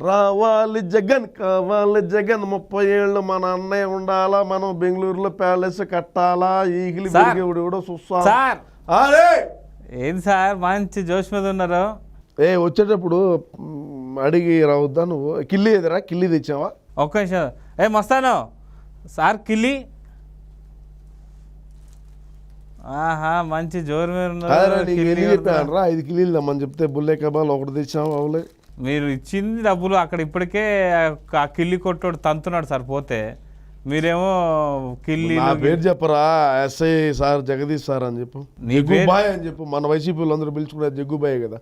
రావాలి జగన్ కావాలి జగన్ 30 ఏళ్ళు మన అన్నయ్య ఉండాలా మనం బెంగళూరులో ప్యాలెస్ కట్టాలా ఈగిలి పెరిగేవాడు కూడా చూస్తా సార్ అరే ఏంది సార్ మంచి జోష్ మీద ఉన్నారు. వచ్చేటప్పుడు అడిగి రావద్దా నువ్వు కిల్లి ఎదురా కిల్లి తెచ్చావా? ఒక్క నిమిషం మస్తాను సార్ కిల్లి. ఆహా మంచి జోరు మీద చెప్పాను రా 5 కిల్లీలు తెమ్మని చెప్తే బుల్లే కబాల్ ఒకటి తెచ్చాము అవలే. మీరు ఇచ్చింది డబ్బులు అక్కడ ఇప్పటికే ఆ కిల్లి కొట్టోడు తంతున్నాడు సార్ పోతే మీరేమో కిల్లి పేరు చెప్పరా ఎస్ఐ సార్ జగదీష్ సార్ అని చెప్పు జగ్గుబాయ్ అని చెప్పు మన వైసీపీ వాళ్ళందరూ పిలుచుకునే జగ్గుబాయ్ కదా.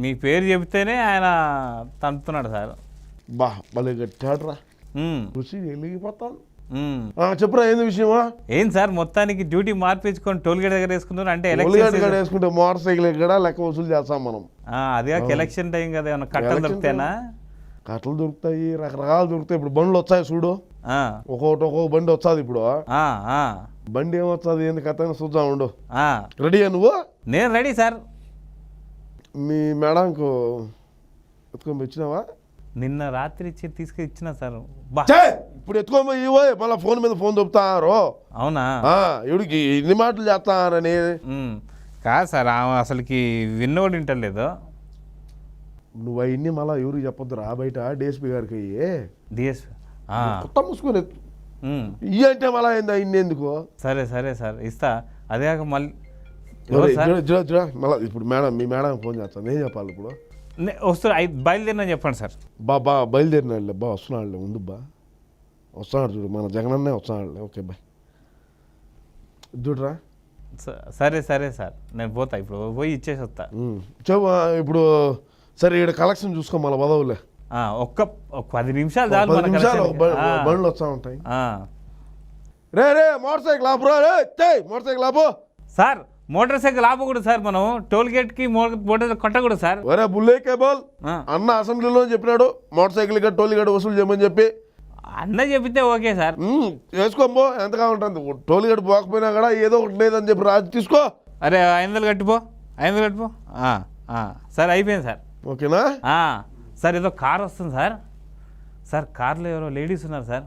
మీ పేరు చెబితేనే ఆయన తంతున్నాడు సార్. బా భలే కట్టాడు రా రుచి వెలిగిపోతాను. చెప్పురా ఏంది విషయమా? ఏం సార్ మొత్తానికి డ్యూటీ మార్పించుకొని టోల్గేట్ దగ్గర వేసుకున్నారు అంటే వేసుకుంటే మోటార్ సైకిల్ కూడా లెక్క వసూలు చేస్తాం మనం. అదే ఎలక్షన్ టైం కదా ఏమన్నా కట్టలు దొరుకుతాయినా? కట్టలు దొరుకుతాయి రకరకాలు దొరుకుతాయి. ఇప్పుడు బండ్లు వచ్చాయి చూడు ఒక్కొక్క బండి వచ్చాది. ఇప్పుడు బండి ఏమొచ్చాది ఏంది కథ చూద్దాం ఉండు. రెడీయా నువ్వు? నేను రెడీ సార్. మీ మేడంకు ఎత్తుకొని వచ్చినావా? నిన్న రాత్రి తీసుకు ఇచ్చిన సార్. ఇప్పుడు ఎత్తుకోమో మళ్ళీ ఫోన్ మీద ఫోన్ దొరుకుతారు. అవునా? ఇవిడికి ఇన్ని మాటలు చేస్తానని కాదు సార్ అసలుకి విన్నోడు వింటలేదు. నువ్వు అవన్నీ మళ్ళీ ఎవరికి చెప్పొద్దురా బయట డిఎస్పీ గారికి అయ్యి డిఎస్పీ కొత్త మూసుకొని ఇవి అంటే మళ్ళీ అయింది అయింది ఎందుకు? సరే సరే సార్ ఇస్తా. అదే కాక మళ్ళీ మళ్ళీ ఇప్పుడు మేడం మీ మేడం ఫోన్ చేస్తాను ఏం చెప్పాలి ఇప్పుడు? వస్తా బయలుదేరినా చెప్పండి సార్. బా బయలుదేరినాడులే బా వస్తున్నాడులే ముందు బా వస్తున్నాడు చూడు మన జగనన్నే వస్తున్నాడులే. ఓకే బాయ్ చూడరా. సరే సరే సార్ నేను పోతా ఇప్పుడు పోయి ఇచ్చేసి వస్తా. ఇప్పుడు సరే ఇక్కడ కలెక్షన్ చూసుకో మళ్ళీ వదవులే. ఒక్క 10 నిమిషాలు చాలు బండ్లు వస్తూ ఉంటాయి. రే మోటార్ సైకిల్ ఆపురా మోటార్ సైకిల్ ఆపు. సార్ మోటార్ సైకిల్ ఆపకూడదు సార్. మనం టోల్ గేట్ కి మోటార్ కొట్టకూడదు సార్. ఒరే బుల్లే కేబుల్ అన్న అసెంబ్లీలో చెప్పినాడు మోటార్ సైకిల్ గట్టు టోల్ గేట్ వసూలు చేయమని చెప్పి. అన్న చెప్పితే ఓకే సార్ వేసుకోబో ఎంతగా ఉంటుంది. టోల్ గేట్ పోకపోయినా కూడా ఏదో ఒకటి లేదని చెప్పి రాజు తీసుకో. అరే 500 కట్టిపో 500 కట్టిపో. సార్ అయిపోయింది సార్. ఓకేనా సార్ ఏదో కార్ వస్తుంది సార్. సార్ కార్లో ఎవరో లేడీస్ ఉన్నారు సార్.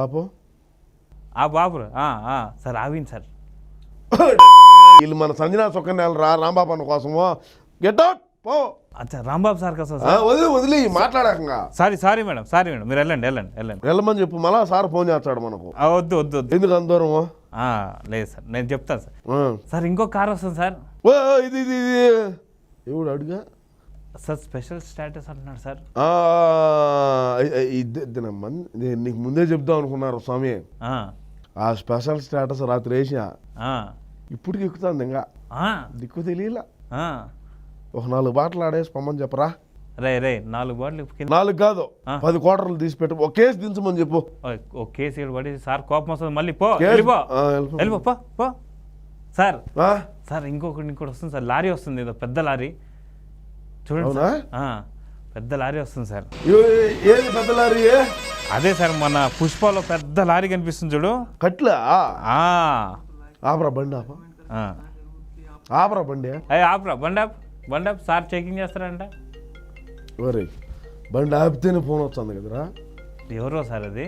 ఆపో బాబు సార్ ఆవింది సార్. వీళ్ళు మన సంజనా సుకన్యాలు రాంబాబు అన్న కోసము గెట్ అవుట్ పో. అచ్చా రాంబాబు సార్ కోసం వదిలి మాట్లాడాక. సారీ మేడం మీరు వెళ్ళండి వెళ్ళమని చెప్పు. మళ్ళా సార్ ఫోన్ చేస్తాడు మనకు. వద్దు ఎందుకు అందరము? లేదు సార్ నేను చెప్తాను సార్. సార్ ఇంకో కార్ వస్తుంది సార్. ఇది ఎవడు అడుగా సార్ స్పెషల్ స్టేటస్ అంటున్నాడు సార్. నీకు ముందే చెప్దాం అనుకున్నారు స్వామి. ఆ స్పెషల్ స్టేటస్ రాత్రి వేసా ఇప్పటికి ఎక్కుతుంది ఇంకా దిక్కు తెలియలా. ఒక 4 బాటలు ఆడేసి పొమ్మని చెప్పరా. రే 4 బాటలు 4 కాదు 10 క్వార్టర్లు తీసి పెట్టు. ఒక కేసు దించమని చెప్పు. ఒక కేసు ఇక్కడ పడి సార్ కోపం వస్తుంది మళ్ళీ వెళ్ళిపో సార్. సార్ ఇంకోటి వస్తుంది సార్. లారీ వస్తుంది ఏదో పెద్ద లారీ చూడండి. పెద్ద లారీ వస్తుంది సార్. ఏది పెద్ద లారీ? అదే సార్ మన పుష్పలో పెద్ద లారీ కనిపిస్తుంది చూడు. కట్లా ఆపరా బండి ఆపరా బండి బండి ఆపు సార్ చెకింగ్ చేస్తారంట. ఒరే బండి ఆపితేనే ఫోన్ వస్తుంది కదరా. ఎవరో సార్ అది?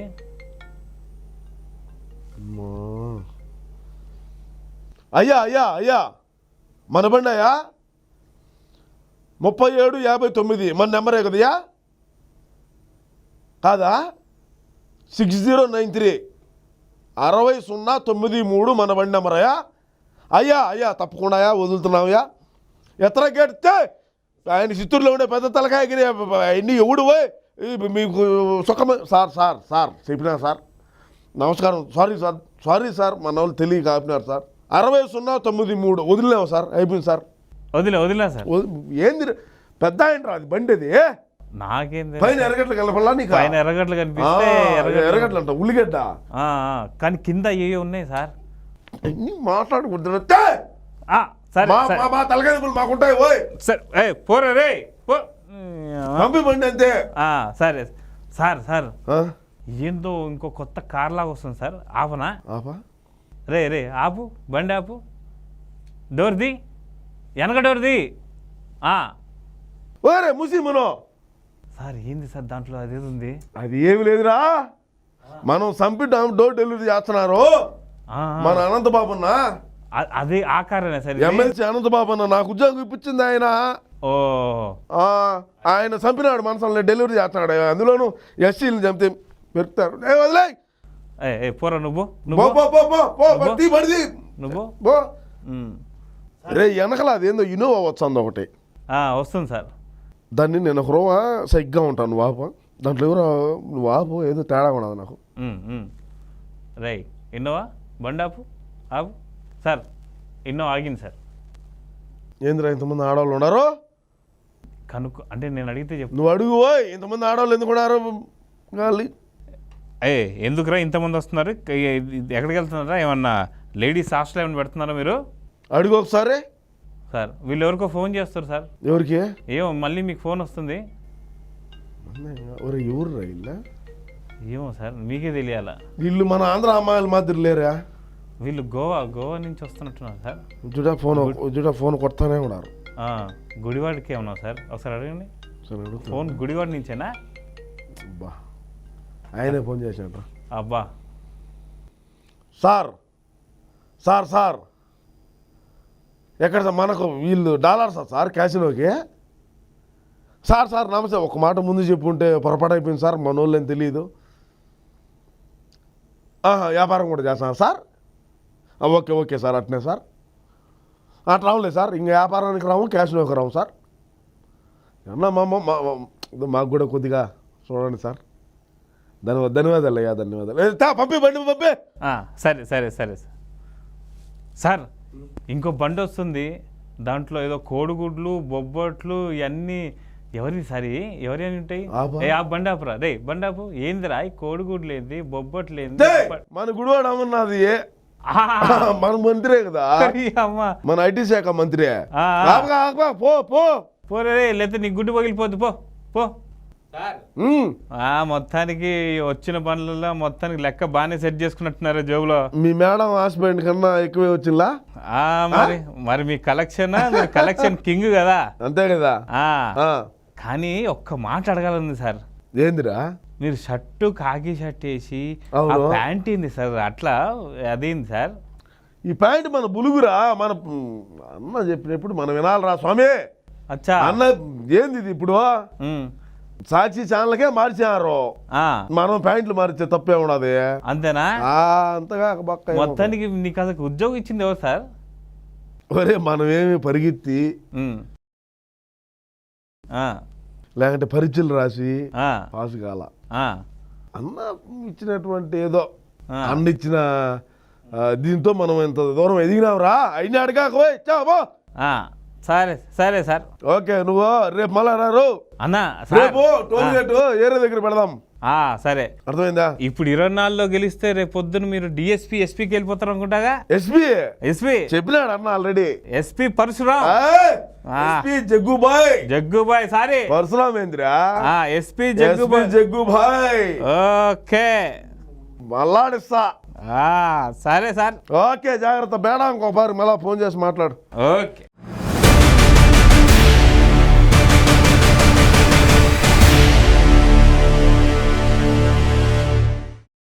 అయ్యా మన బండి అయ్యా 3759 మన నెంబరే కదయ్యా కాదా? 6093 6093 మన బండి నెంబర్ అయ్యా తప్పకుండా వదులుతున్నావయ్యా. ఎత్తర గెడితే ఆయన చిత్తూరులో ఉండే పెద్ద తలకాయకి అన్ని ఎవడు పోయి మీకు సుఖమే సార్ చెప్పినా సార్ నమస్కారం. సారీ సార్ మన వాళ్ళు తెలియక ఆపినారు సార్. 6093 వదిలినాము సార్. అయిపోయింది సార్. వదిలే సార్. ఏంది పెద్ద ఆయన అది బండి అది. నాకేం పైన ఎర్రగడ్డలు కలపల్లా నీకు? పైన ఎర్రగడ్డలు కనిపిస్తే ఎర్రగడ్డలు అంట ఉల్లిగడ్డ కానీ కింద ఏవో ఉన్నాయి సార్. మాట్లాడకూడదు తలకాయ మాకుంటాయి. పోరా రే పంపి బండి అంతే. సరే సార్ ఏందో ఇంకో కొత్త కార్ లాగా వస్తుంది సార్. ఆపనా? రే ఆపు బండి ఆపు. వెనక డోర్ది ఓరే ముసి మనో సార్ ఏంది సార్ దాంట్లో అదేది ఉంది? అది ఏమి లేదురా, మనం చంపి డోర్ డెలివరీ చేస్తున్నారు మన అనంతబాబు అన్న. అదే ఆ కారణే సార్, ఎమ్మెల్సీ అనంతబాబు అన్న నాకు ఉద్యోగం ఇప్పించింది ఆయన. ఓ ఆయన చంపినాడు మనసులో డెలివరీ చేస్తున్నాడు. అందులోనూ ఎస్సీలు చంపితే పెరుకుతారు. వదిలే పోరా నువ్వు రే వెనకల అదేందో ఇన్నోవా వచ్చింది ఒకటి వస్తుంది సార్. దాన్ని నేను ఒక రోజు సరిగ్గా ఉంటాను వాపు, దాంట్లో ఎవరో వాపు ఏదో తేడా ఉండదు నాకు. రై ఇన్నోవా బండి ఆపు ఆపు సార్, ఇన్నోవా ఆగింది సార్. ఏందిరా ఇంతమంది ఆడవాళ్ళు ఉన్నారు? కనుక్కో అంటే నేను అడిగితే చెప్పు. నువ్వు అడుగు ఇంతమంది ఆడవాళ్ళు ఎందుకు ఉన్నారు? ఎందుకురా ఇంతమంది వస్తున్నారు? ఎక్కడికి వెళ్తున్నారా? ఏమన్నా లేడీస్ హాస్టల్ ఏమైనా పెడుతున్నారా మీరు? అడుగు ఒకసారి. సార్ వీళ్ళు ఎవరికో ఫోన్ చేస్తారు సార్. ఎవరికి? ఏమో మళ్ళీ మీకు ఫోన్ వస్తుంది. ఎవరు రా ఇల్లు? ఏమో సార్ మీకే తెలియాలా. వీళ్ళు మన ఆంధ్ర అమ్మాయిల మాదిరి లేరా? వీళ్ళు గోవా నుంచి వస్తున్నట్టున్నారు సార్. ఫోన్ కొడతానే ఉన్నారు. గుడివాడికి ఏమన్నా సార్? ఒకసారి అడగండి. ఫోన్ గుడివాడి నుంచేనా? అబ్బా ఆయనే ఫోన్ చేశాడు. అబ్బా సార్ సార్ సార్ ఎక్కడ మనకు వీళ్ళు డాలర్సా సార్ క్యాసినోకి? సార్ సార్ నమస్తే, ఒక మాట ముందు చెప్పుంటే పొరపాటు అయిపోయింది సార్, మన వాళ్ళని తెలియదు. వ్యాపారం కూడా చేస్తాను సార్. ఓకే ఓకే సార్, అట్నే సార్. అట్లా రావులే సార్, ఇంకా వ్యాపారానికి రాము క్యాసినోకి రాము సార్. అన్నా మాకు కూడా కొద్దిగా చూడండి సార్. ధన్యవాదాలు అయ్యా, ధన్యవాదాలు. పంపి బండి పంపి. సరే సరే సరే సార్. ఇంకో బండి వస్తుంది, దాంట్లో ఏదో కోడిగుడ్లు బొబ్బట్లు ఇవన్నీ ఎవరి సరి ఎవరి అని ఉంటాయి. ఆ బండి ఆపురా రే, బండి ఆపు. ఏందిరా ఈ కోడిగుడ్లు ఏంది బొబ్బట్లు ఏంది? మన గుడివాడ అమ్మన్నది మన మంత్రే కదా, మన ఐటీ శాఖ మంత్రి. పోరే లేకపోతే నీ గుడ్డు పగిలిపోద్దు, పో పో. మొత్తానికి వచ్చిన పనులలో మొత్తానికి లెక్క బాగానే సెట్ చేసుకున్నట్టున్నారు జోబులో. మీ మేడం హస్బెండ్ కన్నా ఎక్కువే వచ్చిందా? మరి మీ కలెక్షన్, మీరు కలెక్షన్ కింగ్ కదా. అంతే కదా. కానీ ఒక్క మాట అడగాలంది సార్. ఏందిరా? మీరు షర్టు కాకి షర్ట్ వేసి ప్యాంట్ ఏంది సార్ అట్లా? అదేంది సార్? ఈ ప్యాంట్ మన బులుగురా, మన అన్న చెప్పినప్పుడు మనం వినాలరా స్వామి. అచ్చా అన్న ఏంది ఇది? ఇప్పుడు సాక్షి ఛానల్కే మార్చారు, మనం ప్యాంట్లు మారితే తప్పే ఉండదు. అంతేనా? అంతగా మొత్తానికి నీకు అసలు ఉద్యోగం ఇచ్చింది ఎవరు సార్? ఒరే మనమేమి పరిగెత్తి లేకంటే పరీక్షలు రాసి పాసు కాల. అన్న ఇచ్చినటువంటి ఏదో అన్న ఇచ్చిన దీంతో మనం ఎంత దూరం ఎదిగినావురా. అయినా అడిగాకపోయి చాబో. సరే సరే సార్. ఓకే, నువ్వు రేపు మళ్ళా రారు అన్నా, రేపు టోల్ గేట్ ఏరియా దగ్గర పెడదాం. సరే అర్థమైందా? ఇప్పుడు 24లో గెలిస్తే రేపు పొద్దున మీరు డిఎస్పీ ఎస్పీకి వెళ్ళిపోతారు అనుకుంటాగా. ఎస్పీ చెప్పినాడు అన్న already. SP Parashuram, Jaggubhai sorry Parashuram ఏంద్రా? ఎస్పీ జగ్గుబాయ్. ఓకే మళ్ళాడిస్తా. సరే సార్. ఓకే జాగ్రత్త. బేడా ఇంకోపారి మళ్ళా ఫోన్ చేసి మాట్లాడు. ఓకే.